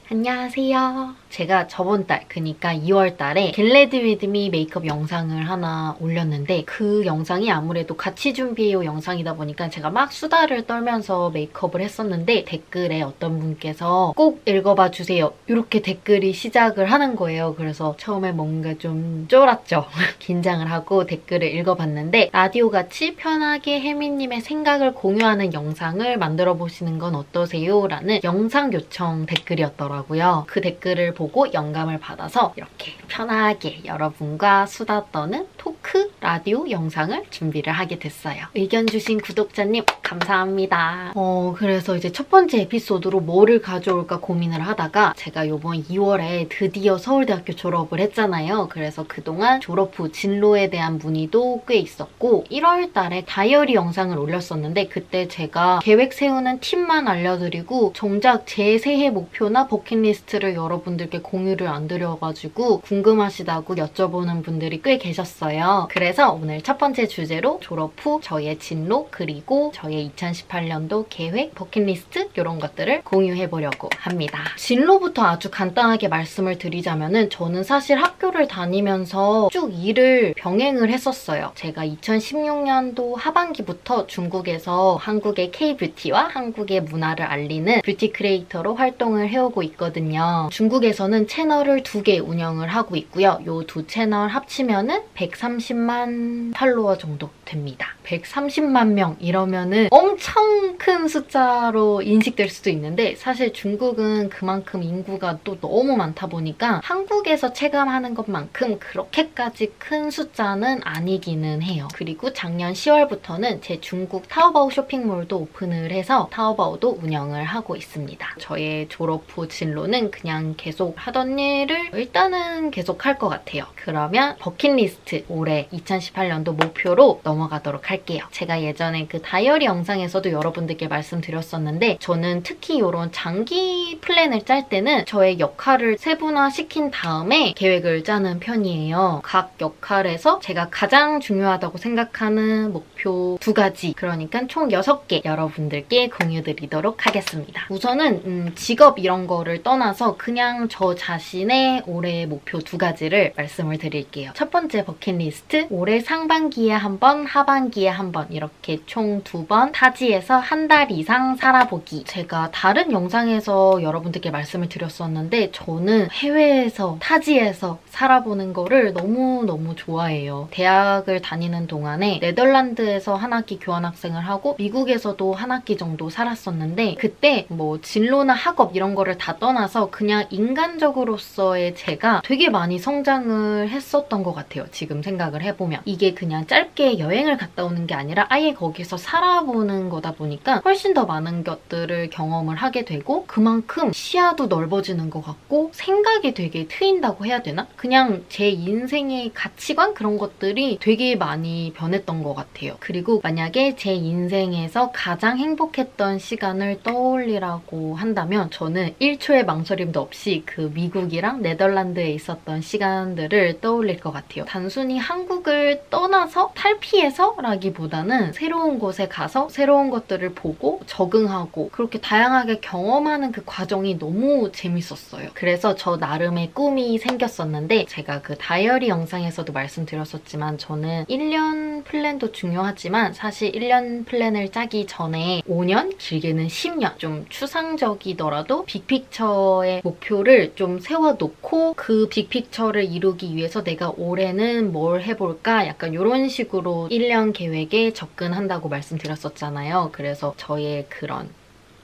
안녕하세요. 제가 저번 달, 그니까 2월 달에 Glad With Me 메이크업 영상을 하나 올렸는데 그 영상이 아무래도 같이 준비해요 영상이다 보니까 제가 막 수다를 떨면서 메이크업을 했었는데 댓글에 어떤 분께서 꼭 읽어봐 주세요. 이렇게 댓글이 시작을 하는 거예요. 그래서 처음에 뭔가 좀 쫄았죠. 긴장을 하고 댓글을 읽어봤는데 라디오같이 편하게 혜미님의 생각을 공유하는 영상을 만들어 보시는 건 어떠세요? 라는 영상 요청 댓글이었더라고요. 그 댓글을 보고 영감을 받아서 이렇게 편하게 여러분과 수다 떠는 토크 라디오 영상을 준비를 하게 됐어요. 의견 주신 구독자님 감사합니다. 그래서 이제 첫 번째 에피소드로 뭐를 가져올까 고민을 하다가 제가 이번 2월에 드디어 서울대학교 졸업을 했잖아요. 그래서 그동안 졸업 후 진로에 대한 문의도 꽤 있었고 1월 달에 다이어리 영상을 올렸었는데 그때 제가 계획 세우는 팁만 알려드리고 정작 제 새해 목표나 버킷리스트를 여러분들께 공유를 안 드려가지고 궁금하시다고 여쭤보는 분들이 꽤 계셨어요. 그래서 오늘 첫 번째 주제로 졸업 후 저의 진로 그리고 저의 2018년도 계획, 버킷리스트 이런 것들을 공유해보려고 합니다. 진로부터 아주 간단하게 말씀을 드리자면은 저는 사실 학교를 다니면서 쭉 일을 병행을 했었어요. 제가 2016년도 하반기부터 중국에서 한국의 K-뷰티와 한국의 문화를 알리는 뷰티 크리에이터로 활동을 해오고 있거든요. 중국에서는 채널을 2개 운영을 하고 있고요. 이 두 채널 합치면은 130만 팔로워 정도 됩니다. 130만 명 이러면은 엄청 큰 숫자로 인식될 수도 있는데 사실 중국은 그만큼 인구가 또 너무 많다 보니까 한국에서 체감하는 것만큼 그렇게까지 큰 숫자는 아니기는 해요. 그리고 작년 10월부터는 제 중국 타오바오 쇼핑몰도 오픈을 해서 타오바오도 운영을 하고 있습니다. 저의 졸업 후 진로는 그냥 계속 하던 일을 일단은 계속 할 것 같아요. 그러면 버킷리스트 올해 2018년도 목표로 넘어가도록 할게요. 제가 예전에 그 다이어리 영상에서도 여러분들께 말씀드렸었는데 저는 특히 이런 장기 플랜을 짤 때는 저의 역할을 세분화시킨 다음에 계획을 짜는 편이에요. 각 역할에서 제가 가장 중요하다고 생각하는 목표 2가지 그러니까 총 6개 여러분들께 공유드리도록 하겠습니다. 우선은 직업 이런 거를 떠나서 그냥 저 자신의 올해의 목표 2가지를 말씀을 드릴게요. 첫 번째 버킷리스트 올해 상반기에 한 번, 하반기에 한 번 이렇게 총 2번 타지에서 한 달 이상 살아보기. 제가 다른 영상에서 여러분들께 말씀을 드렸었는데 저는 해외에서 타지에서 살아보는 거를 너무너무 좋아해요. 대학을 다니는 동안에 네덜란드에서 한 학기 교환학생을 하고 미국에서도 한 학기 정도 살았었는데 그때 뭐 진로나 학업 이런 거를 다 떠나서 그냥 인간적으로서의 제가 되게 많이 성장을 했었던 것 같아요. 지금 생각을 해보면. 이게 그냥 짧게 여행을 갔다 오는 게 아니라 아예 거기서 살아보는 거다 보니까 훨씬 더 많은 것들을 경험을 하게 되고 그만큼 시야도 넓어지는 것 같고 생각이 되게 트인다고 해야 되나? 그냥 제 인생의 가치관 그런 것들이 되게 많이 변했던 것 같아요. 그리고 만약에 제 인생에서 가장 행복했던 시간을 떠올리라고 한다면 저는 1초의 망설임도 없이 그 미국이랑 네덜란드에 있었던 시간들을 떠올릴 것 같아요. 단순히 한국을 떠나서 탈피해서 라기보다는 새로운 곳에 가서 새로운 것들을 보고 적응하고 그렇게 다양하게 경험하는 그 과정이 너무 재밌었어요. 그래서 저 나름의 꿈이 생겼었는데 제가 그 다이어리 영상에서도 말씀드렸었지만 저는 1년 플랜도 중요하지만 사실 1년 플랜을 짜기 전에 5년, 길게는 10년 좀 추상적이더라도 빅픽처의 목표를 좀 세워놓고 그 빅픽처를 이루기 위해서 내가 올해는 뭘 해볼까 약간 이런 식으로 1년 계획에 접근한다고 말씀드렸었잖아요. 그래서 저의 그런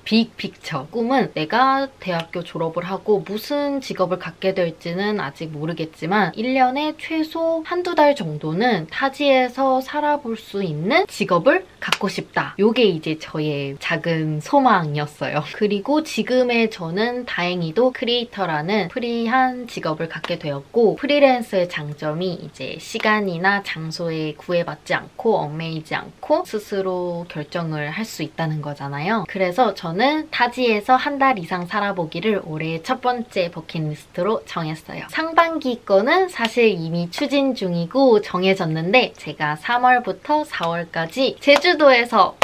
빅픽처 꿈은 내가 대학교 졸업을 하고 무슨 직업을 갖게 될지는 아직 모르겠지만 1년에 최소 한두 달 정도는 타지에서 살아볼 수 있는 직업을 갖고 싶다. 요게 이제 저의 작은 소망이었어요. 그리고 지금의 저는 다행히도 크리에이터라는 프리한 직업을 갖게 되었고 프리랜서의 장점이 이제 시간이나 장소에 구애받지 않고 얽매이지 않고 스스로 결정을 할 수 있다는 거잖아요. 그래서 저는 타지에서 한 달 이상 살아보기를 올해 첫 번째 버킷리스트로 정했어요. 상반기 거는 사실 이미 추진 중이고 정해졌는데 제가 3월부터 4월까지 제주도에서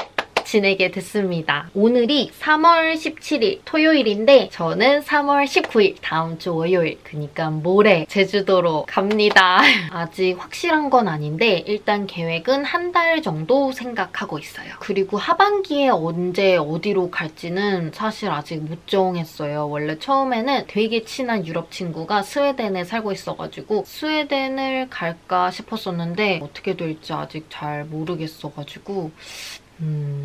지내게 됐습니다. 오늘이 3월 17일 토요일인데 저는 3월 19일 다음 주 월요일, 그러니까 모레 제주도로 갑니다. 아직 확실한 건 아닌데 일단 계획은 한 달 정도 생각하고 있어요. 그리고 하반기에 언제 어디로 갈지는 사실 아직 못 정했어요. 원래 처음에는 되게 친한 유럽 친구가 스웨덴에 살고 있어가지고 스웨덴을 갈까 싶었었는데 어떻게 될지 아직 잘 모르겠어가지고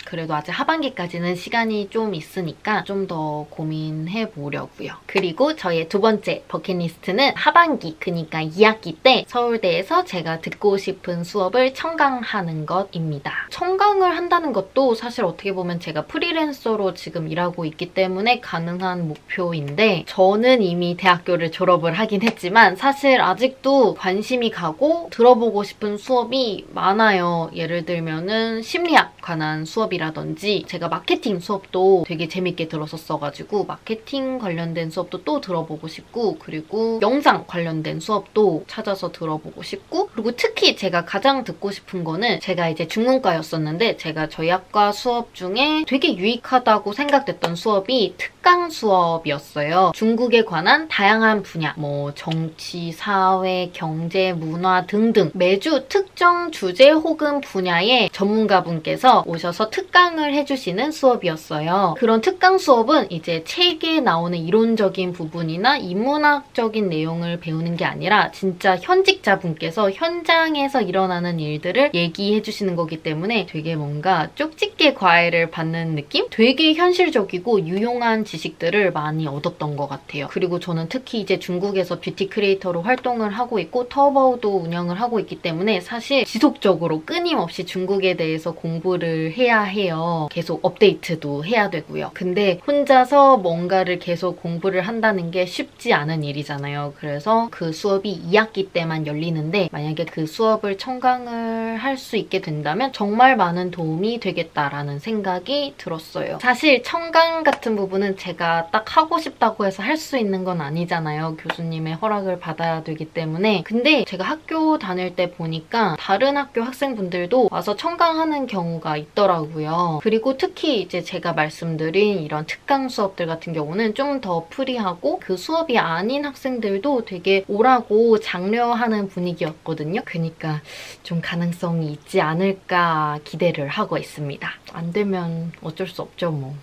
그래도 아직 하반기까지는 시간이 좀 있으니까 좀 더 고민해 보려고요. 그리고 저의 두 번째 버킷리스트는 하반기, 그러니까 2학기 때 서울대에서 제가 듣고 싶은 수업을 청강하는 것입니다. 청강을 한다는 것도 사실 어떻게 보면 제가 프리랜서로 지금 일하고 있기 때문에 가능한 목표인데 저는 이미 대학교를 졸업을 하긴 했지만 사실 아직도 관심이 가고 들어보고 싶은 수업이 많아요. 예를 들면은 심리학 관한 수업이라든지 제가 마케팅 수업도 되게 재밌게 들었었어가지고 마케팅 관련된 수업도 또 들어보고 싶고, 그리고 영상 관련된 수업도 찾아서 들어보고 싶고, 그리고 특히 제가 가장 듣고 싶은 거는 제가 이제 중문과였었는데 제가 저희 학과 수업 중에 되게 유익하다고 생각됐던 수업이 특강 수업이었어요. 중국에 관한 다양한 분야, 뭐 정치, 사회, 경제, 문화 등등 매주 특정 주제 혹은 분야의 전문가분께서 오셔서 특강을 해주시는 수업이었어요. 그런 특강 수업은 이제 책에 나오는 이론적인 부분이나 인문학적인 내용을 배우는 게 아니라 진짜 현직자분께서 현장에서 일어나는 일들을 얘기해주시는 거기 때문에 되게 뭔가 쪽집게 과외를 받는 느낌? 되게 현실적이고 유용한 지식들을 많이 얻었던 것 같아요. 그리고 저는 특히 이제 중국에서 뷰티 크리에이터로 활동을 하고 있고 타오바오도 운영을 하고 있기 때문에 사실 지속적으로 끊임없이 중국에 대해서 공부를 해야 해요. 계속 업데이트도 해야 되고요. 근데 혼자서 뭔가를 계속 공부를 한다는 게 쉽지 않은 일이잖아요. 그래서 그 수업이 2학기 때만 열리는데 만약에 그 수업을 청강을 할 수 있게 된다면 정말 많은 도움이 되겠다라는 생각이 들었어요. 사실 청강 같은 부분은 제가 딱 하고 싶다고 해서 할 수 있는 건 아니잖아요. 교수님의 허락을 받아야 되기 때문에. 근데 제가 학교 다닐 때 보니까 다른 학교 학생분들도 와서 청강하는 경우가 있더라고요. 그리고 특히 이제 제가 말씀드린 이런 특강 수업들 같은 경우는 좀 더 프리하고 그 수업이 아닌 학생들도 되게 오라고 장려하는 분위기였거든요. 그러니까 좀 가능성이 있지 않을까 기대를 하고 있습니다. 안 되면 어쩔 수 없죠, 뭐.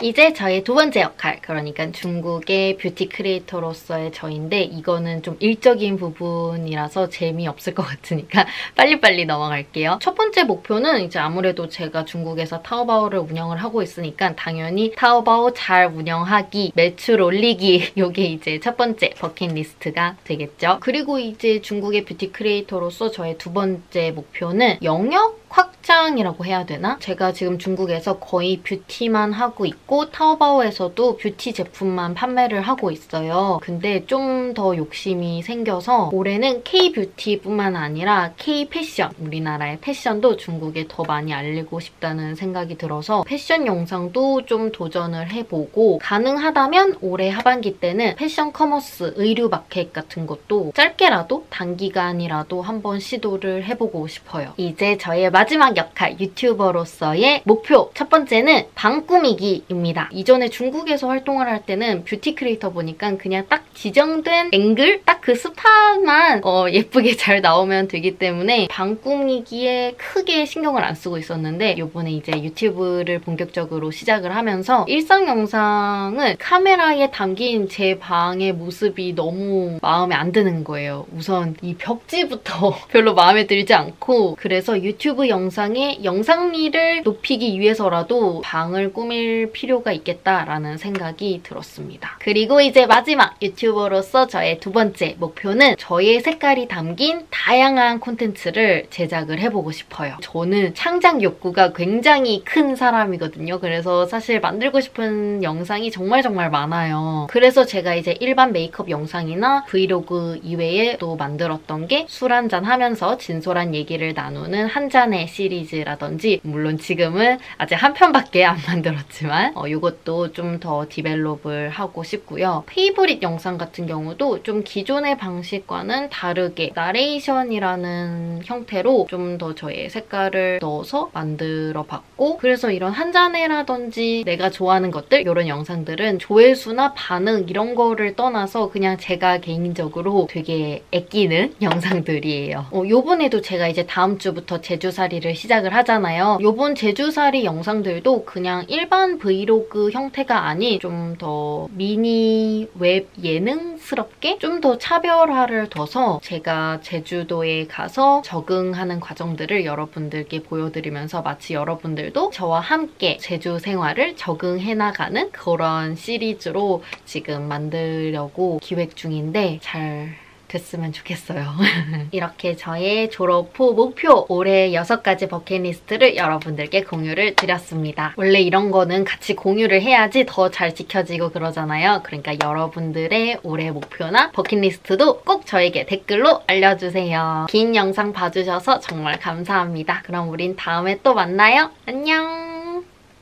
이제 저의 두 번째 역할, 그러니까 중국의 뷰티 크리에이터로서의 저인데 이거는 좀 일적인 부분이라서 재미없을 것 같으니까 빨리빨리 넘어갈게요. 첫 번째 목표는 이제 아무래도 제가 중국에서 타오바오를 운영을 하고 있으니까 당연히 타오바오 잘 운영하기, 매출 올리기, 요게 이제 첫 번째 버킷리스트가 되겠죠. 그리고 이제 중국의 뷰티 크리에이터로서 저의 두 번째 목표는 영역 확장이라고 해야 되나? 제가 지금 중국에서 거의 뷰티만 하고 있고 타오바오에서도 뷰티 제품만 판매를 하고 있어요. 근데 좀 더 욕심이 생겨서 올해는 K-뷰티뿐만 아니라 K-패션, 우리나라의 패션도 중국에 더 많이 알리고 싶다는 생각이 들어서 패션 영상도 좀 도전을 해보고 가능하다면 올해 하반기 때는 패션 커머스, 의류 마켓 같은 것도 짧게라도 단기간이라도 한번 시도를 해보고 싶어요. 이제 저의 마지막 역할, 유튜버로서의 목표 첫 번째는 방 꾸미기입니다. 이전에 중국에서 활동을 할 때는 뷰티 크리에이터 보니까 그냥 딱 지정된 앵글? 딱 그 스팟만 예쁘게 잘 나오면 되기 때문에 방 꾸미기에 크게 신경을 안 쓰고 있었는데 이번에 이제 유튜브를 본격적으로 시작을 하면서 일상 영상은 카메라에 담긴 제 방의 모습이 너무 마음에 안 드는 거예요. 우선 이 벽지부터 별로 마음에 들지 않고, 그래서 유튜브 영상의 영상미를 높이기 위해서라도 방을 꾸밀 필요가 있겠다라는 생각이 들었습니다. 그리고 이제 마지막 유튜버로서 저의 두 번째 목표는 저의 색깔이 담긴 다양한 콘텐츠를 제작을 해보고 싶어요. 저는 창작 욕구가 굉장히 큰 사람이거든요. 그래서 사실 만들고 싶은 영상이 정말 많아요. 그래서 제가 이제 일반 메이크업 영상이나 브이로그 이외에 또 만들었던 게 술 한잔 하면서 진솔한 얘기를 나누는 한 잔의 시리즈라든지, 물론 지금은 아직 한 편밖에 안 만들었지만 이것도 좀 더 디벨롭을 하고 싶고요. 페이보릿 영상 영상 같은 경우도 좀 기존의 방식과는 다르게 나레이션이라는 형태로 좀 더 저의 색깔을 넣어서 만들어봤고, 그래서 이런 한잔해라든지 내가 좋아하는 것들 이런 영상들은 조회수나 반응 이런 거를 떠나서 그냥 제가 개인적으로 되게 아끼는 영상들이에요. 요번에도 제가 이제 다음 주부터 제주살이를 시작을 하잖아요. 요번 제주살이 영상들도 그냥 일반 브이로그 형태가 아닌 좀 더 미니 웹 예능스럽게 좀 더 차별화를 둬서 제가 제주도에 가서 적응하는 과정들을 여러분들께 보여드리면서 마치 여러분들도 저와 함께 제주 생활을 적응해 나가는 그런 시리즈로 지금 만들려고 기획 중인데 잘 됐으면 좋겠어요. 이렇게 저의 졸업 후 목표 올해 6가지 버킷리스트를 여러분들께 공유를 드렸습니다. 원래 이런 거는 같이 공유를 해야지 더 잘 지켜지고 그러잖아요. 그러니까 여러분들의 올해 목표나 버킷리스트도 꼭 저에게 댓글로 알려주세요. 긴 영상 봐주셔서 정말 감사합니다. 그럼 우린 다음에 또 만나요. 안녕!